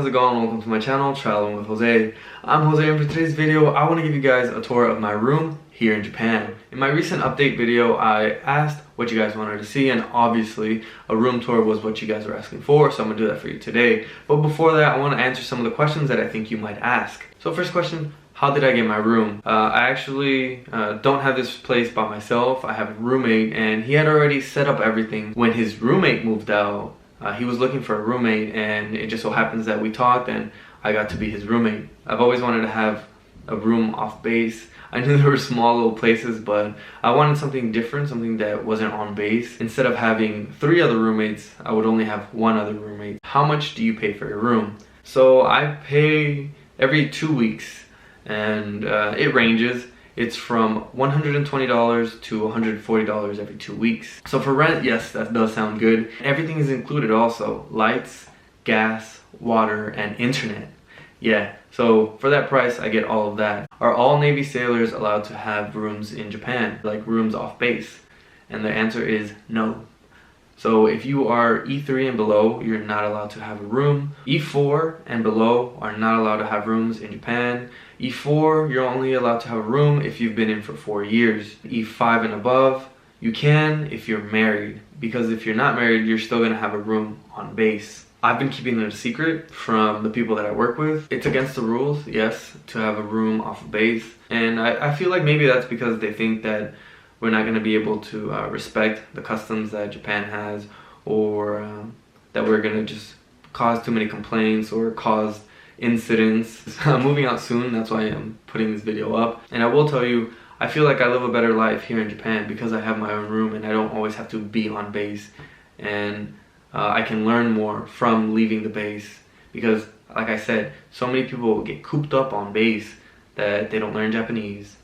how's it going? Welcome to my channel, Traveling with Jose. I'm Jose, and for today's video, I want to give you guys a tour of my room here in Japan. In my recent update video, I asked what you guys wanted to see, and obviously a room tour was what you guys were asking for, so I'm going to do that for you today. But before that, I want to answer some of the questions that I think you might ask. So first question, how did I get my room? I actually don't have this place by myself. I have a roommate, and he had already set up everything. When his roommate moved out, he was looking for a roommate, and it just so happens that we talked and I got to be his roommate. I've always wanted to have a room off base. I knew there were small little places, but I wanted something different, something that wasn't on base. Instead of having 3 other roommates, I would only have 1 other roommate. How much do you pay for your room? So I pay every 2 weeks, and it ranges. It's from $120 to $140 every 2 weeks. So for rent, yes, that does sound good. Everything is included also. Lights, gas, water, and internet. Yeah, so for that price, I get all of that. Are all Navy sailors allowed to have rooms in Japan, like rooms off base? And the answer is no. So if you are E3 and below, you're not allowed to have a room. E4 and below are not allowed to have rooms in Japan. E4, you're only allowed to have a room if you've been in for 4 years. E5 and above, you can if you're married. Because if you're not married, you're still gonna have a room on base. I've been keeping it a secret from the people that I work with. It's against the rules, yes, to have a room off of base. And I feel like maybe that's because they think that we're not going to be able to respect the customs that Japan has, or that we're going to just cause too many complaints or cause incidents. I'm moving out soon, that's why I'm putting this video up. And I will tell you, I feel like I live a better life here in Japan because I have my own room and I don't always have to be on base. And I can learn more from leaving the base because, like I said, so many people get cooped up on base that they don't learn Japanese.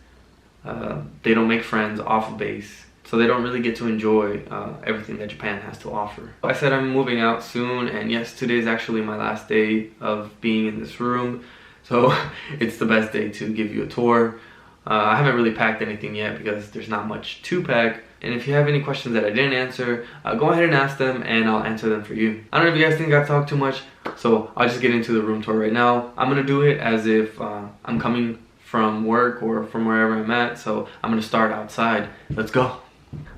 They don't make friends off of base, so they don't really get to enjoy everything that Japan has to offer. I said I'm moving out soon, and yes, today is actually my last day of being in this room, so it's the best day to give you a tour. I haven't really packed anything yet because there's not much to pack, and if you have any questions that I didn't answer, go ahead and ask them and I'll answer them for you. I don't know if you guys think I've talked too much, so I'll just get into the room tour right now. I'm gonna do it as if I'm coming from work or from wherever I'm at, so I'm gonna start outside. Let's go.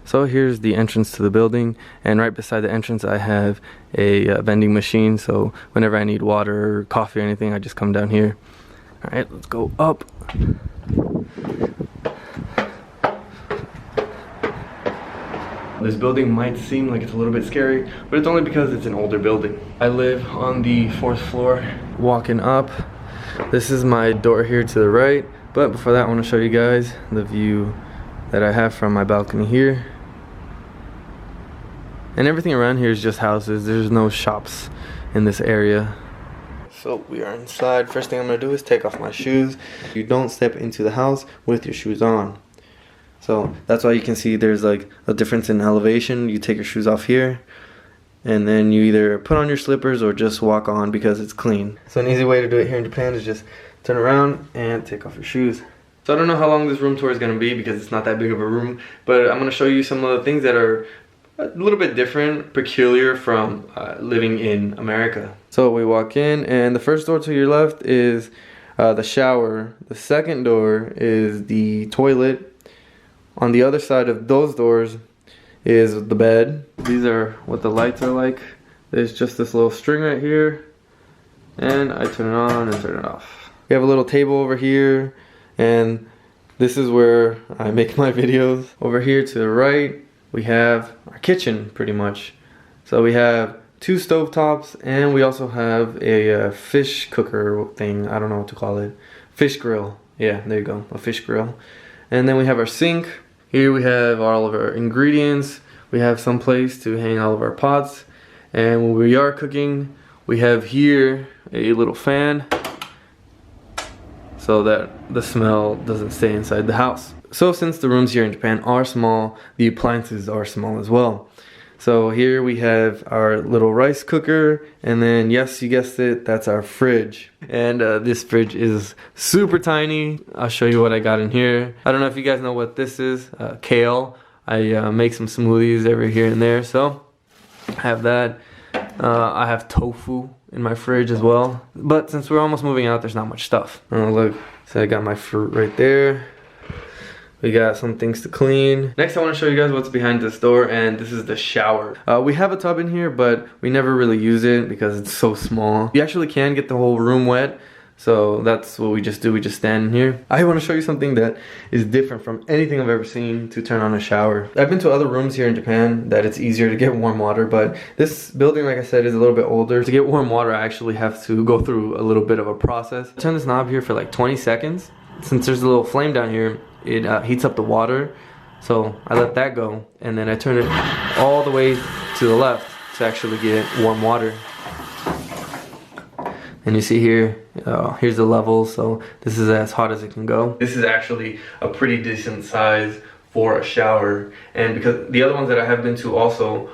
So here's the entrance to the building, and right beside the entrance I have a vending machine, so whenever I need water or coffee or anything, I just come down here. Alright, let's go up. This building might seem like it's a little bit scary, but it's only because it's an older building. I live on the 4th floor. Walking up, this is my door here to the right, but before that I want to show you guys the view that I have from my balcony here. And everything around here is just houses. There's no shops in this area. So we are inside. First thing I'm going to do is take off my shoes. You don't step into the house with your shoes on. So that's why you can see there's like a difference in elevation. You take your shoes off here, and then you either put on your slippers or just walk on because it's clean. So an easy way to do it here in Japan is just turn around and take off your shoes. So I don't know how long this room tour is going to be because it's not that big of a room, but I'm going to show you some of the things that are a little bit different, peculiar from living in America. So we walk in, and the first door to your left is the shower. The second door is the toilet. On the other side of those doors is the bed. These are what the lights are like. There's just this little string right here, and I turn it on and turn it off. We have a little table over here, and this is where I make my videos. Over here to the right, we have our kitchen pretty much. So we have 2 stovetops, and we also have a fish cooker thing. I don't know what to call it. Fish grill. Yeah, there you go, a fish grill. And then we have our sink. Here we have all of our ingredients. We have some place to hang all of our pots. And when we are cooking, we have here a little fan so that the smell doesn't stay inside the house. So since the rooms here in Japan are small, the appliances are small as well. So here we have our little rice cooker, and then yes, you guessed it, that's our fridge. And this fridge is super tiny. I'll show you what I got in here. I don't know if you guys know what this is, kale. I make some smoothies every here and there, so I have that. I have tofu in my fridge as well. But since we're almost moving out, there's not much stuff. Oh, look. So I got my fruit right there. We got some things to clean. Next, I want to show you guys what's behind this door, and this is the shower. We have a tub in here, but we never really use it because it's so small. You actually can get the whole room wet, so that's what we just do. We just stand in here. I want to show you something that is different from anything I've ever seen to turn on a shower. I've been to other rooms here in Japan that it's easier to get warm water, but this building, like I said, is a little bit older. To get warm water, I actually have to go through a little bit of a process. Turn this knob here for like 20 seconds. Since there's a little flame down here, it heats up the water, so I let that go, and then I turn it all the way to the left to actually get warm water. And you see here, here's the level, so this is as hot as it can go. This is actually a pretty decent size for a shower, and because the other ones that I have been to also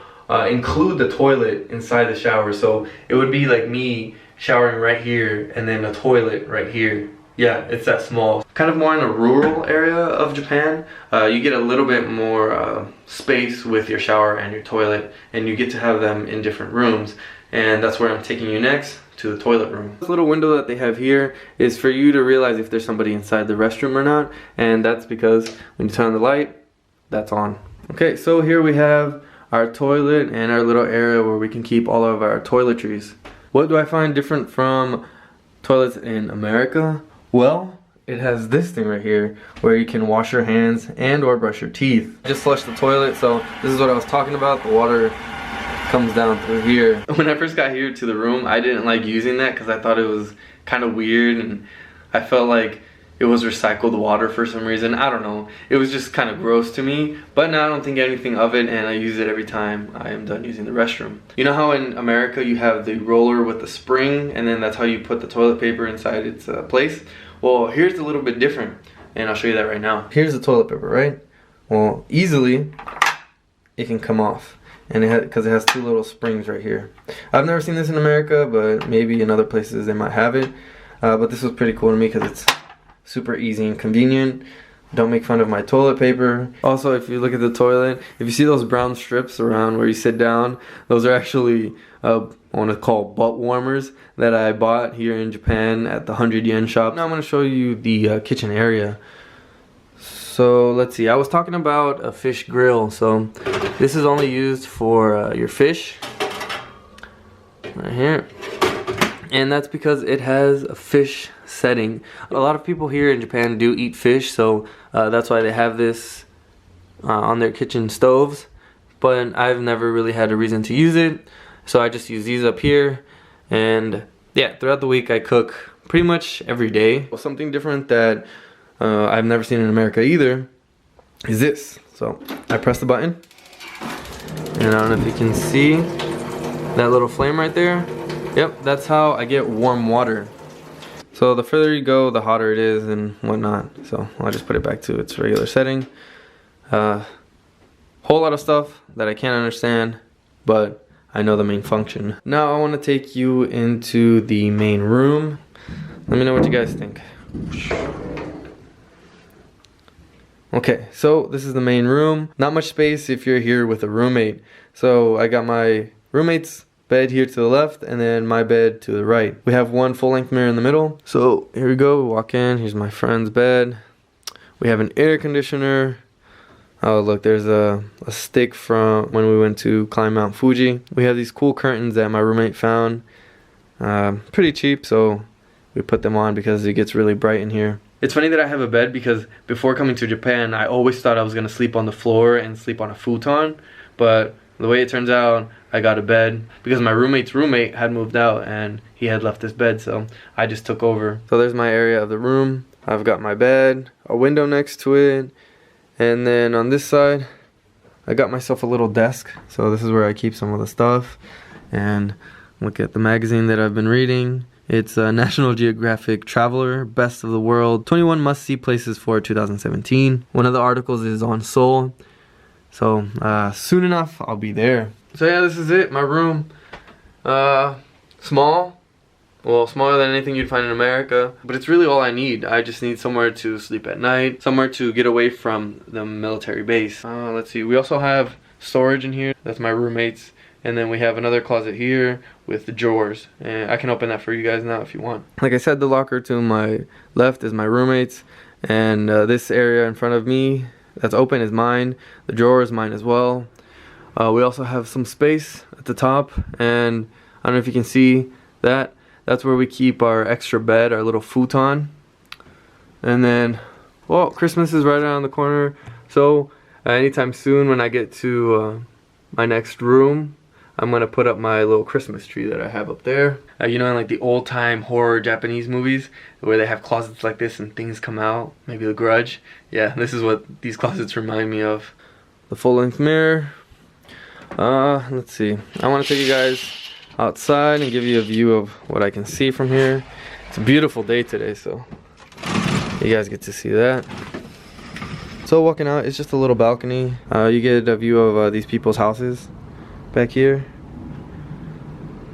include the toilet inside the shower, so it would be like me showering right here and then a toilet right here. Yeah, it's that small. Kind of more in a rural area of Japan, you get a little bit more space with your shower and your toilet, and you get to have them in different rooms. And that's where I'm taking you next, to the toilet room. This little window that they have here is for you to realize if there's somebody inside the restroom or not, and that's because when you turn on the light, that's on. Okay, so here we have our toilet and our little area where we can keep all of our toiletries. What do I find different from toilets in America? Well, it has this thing right here where you can wash your hands and or brush your teeth. Just flush the toilet, so this is what I was talking about. The water comes down through here. When I first got here to the room, I didn't like using that because I thought it was kind of weird, and I felt like it was recycled water for some reason. I don't know. It was just kind of gross to me, but now I don't think anything of it, and I use it every time I am done using the restroom. You know how in America you have the roller with the spring, and then that's how you put the toilet paper inside its place? Well, here's a little bit different, and I'll show you that right now. Here's the toilet paper, right? Well, easily it can come off, and because it has two little springs right here. I've never seen this in America, but maybe in other places they might have it. But this was pretty cool to me because it's super easy and convenient. Don't make fun of my toilet paper. Also, if you look at the toilet, if you see those brown strips around where you sit down, those are actually I want to call butt warmers that I bought here in Japan at the 100 yen shop. Now I'm going to show you the kitchen area. So let's see, I was talking about a fish grill. So this is only used for your fish right here, and that's because it has a fish setting. A lot of people here in Japan do eat fish, so that's why they have this on their kitchen stoves, but I've never really had a reason to use it, so I just use these up here. And yeah, throughout the week I cook pretty much every day. Well, something different that I've never seen in America either is this. So I press the button, and I don't know if you can see that little flame right there. Yep, that's how I get warm water. So the further you go, the hotter it is and whatnot. So I'll just put it back to its regular setting. Whole lot of stuff that I can't understand, but I know the main function. Now I want to take you into the main room. Let me know what you guys think. Okay, so this is the main room. Not much space if you're here with a roommate. So I got my roommate's bed here to the left, and then my bed to the right. We have one full-length mirror in the middle. So here we go, we walk in, here's my friend's bed. We have an air conditioner. Oh look, there's a stick from when we went to climb Mount Fuji. We have these cool curtains that my roommate found. Pretty cheap, so we put them on because it gets really bright in here. It's funny that I have a bed because before coming to Japan, I always thought I was gonna sleep on the floor and sleep on a futon, but the way it turns out, I got a bed because my roommate's roommate had moved out and he had left this bed, so I just took over. So there's my area of the room. I've got my bed, a window next to it, and then on this side, I got myself a little desk. So this is where I keep some of the stuff and look at the magazine that I've been reading. It's National Geographic Traveler, Best of the World, 21 must-see places for 2017. One of the articles is on Seoul. So soon enough, I'll be there. So yeah, this is it, my room. Small. Well, smaller than anything you'd find in America. But it's really all I need. I just need somewhere to sleep at night. Somewhere to get away from the military base. Let's see, we also have storage in here. That's my roommate's And then we have another closet here with the drawers. And I can open that for you guys now if you want. Like I said, the locker to my left is my roommate's. And this area in front of me that's open is mine. The drawer is mine as well. We also have some space at the top. And I don't know if you can see that. That's where we keep our extra bed, our little futon. And then, well, Christmas is right around the corner. So anytime soon when I get to my next room, I'm gonna put up my little Christmas tree that I have up there. You know, in like the old time horror Japanese movies where they have closets like this and things come out, maybe The Grudge. Yeah, this is what these closets remind me of. The full-length mirror. Let's see. I want to take you guys outside and give you a view of what I can see from here. It's a beautiful day today, so you guys get to see that. So walking out, it's just a little balcony. You get a view of these people's houses back here.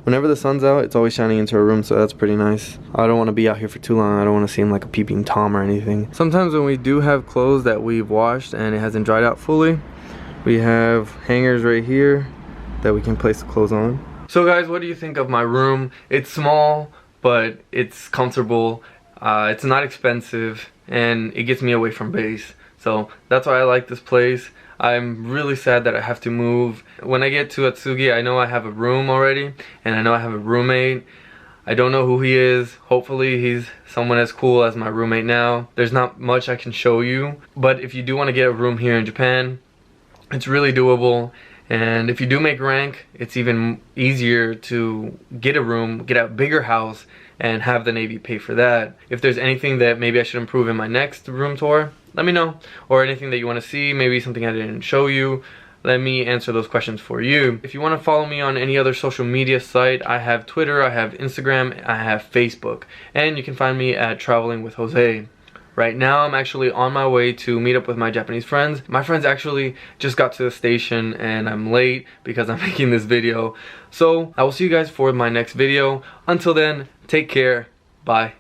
Whenever the sun's out, it's always shining into our room, so that's pretty nice. I don't want to be out here for too long. I don't want to seem like a peeping Tom or anything. Sometimes when we do have clothes that we've washed and it hasn't dried out fully, we have hangers right here that we can place the clothes on. So guys, what do you think of my room? It's small, but it's comfortable. It's not expensive, and it gets me away from base. So that's why I like this place. I'm really sad that I have to move. When I get to Atsugi, I know I have a room already, and I know I have a roommate. I don't know who he is. Hopefully he's someone as cool as my roommate now. There's not much I can show you, but if you do want to get a room here in Japan, it's really doable. And if you do make rank, it's even easier to get a room, get a bigger house, and have the Navy pay for that. If there's anything that maybe I should improve in my next room tour, let me know. Or anything that you want to see, maybe something I didn't show you, let me answer those questions for you. If you want to follow me on any other social media site, I have Twitter, I have Instagram, I have Facebook. And you can find me at Traveling with Jose. Right now I'm actually on my way to meet up with my Japanese friends. My friends actually just got to the station and I'm late because I'm making this video. So I will see you guys for my next video. Until then, take care. Bye.